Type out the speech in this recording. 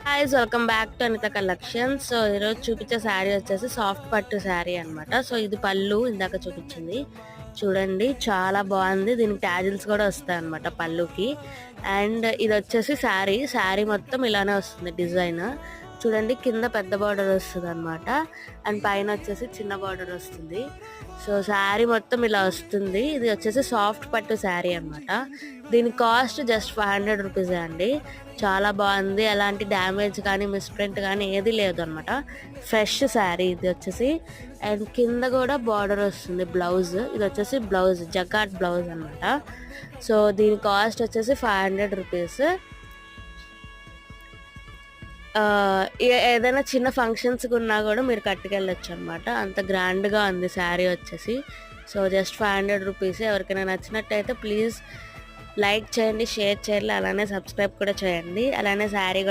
Guys welcome back to Anitha collection. So ఈరోజు చూపించే శారీ వచ్చేసి సాఫ్ట్ పట్టు శారీ అన్నమాట. సో ఇది పళ్ళు ఇందాక చూపించింది చూడండి, చాలా బాగుంది. దీనికి ట్యాజిల్స్ కూడా వస్తాయి అన్నమాట పళ్ళుకి. అండ్ ఇది వచ్చేసి శారీ మొత్తం ఇలానే వస్తుంది డిజైన్. చూడండి, కింద పెద్ద బార్డర్ వస్తుంది అనమాట, అండ్ పైన వచ్చేసి చిన్న బార్డర్ వస్తుంది. సో శారీ మొత్తం ఇలా వస్తుంది. ఇది వచ్చేసి సాఫ్ట్ పట్టు శారీ అనమాట. దీని కాస్ట్ జస్ట్ 500 రూపీసే అండి. చాలా బాగుంది, ఎలాంటి డ్యామేజ్ కానీ మిస్ప్రింట్ కానీ ఏది లేదు అనమాట. ఫ్రెష్ శారీ ఇది వచ్చేసి. అండ్ కింద కూడా బార్డర్ వస్తుంది బ్లౌజ్. ఇది వచ్చేసి బ్లౌజ్ జకాట్ బ్లౌజ్ అనమాట. సో దీని కాస్ట్ వచ్చేసి 500 రూపీస్. ఏదైనా చిన్న ఫంక్షన్స్ ఉన్నా కూడా మీరు కట్టుకెళ్ళచ్చు అనమాట. అంత గ్రాండ్గా ఉంది శారీ వచ్చేసి. So just 500 rupees. ఎవరికైనా నచ్చినట్టయితే ప్లీజ్ లైక్ చేయండి, షేర్ చేయండి, అలానే సబ్స్క్రైబ్ కూడా చేయండి. అలానే శారీ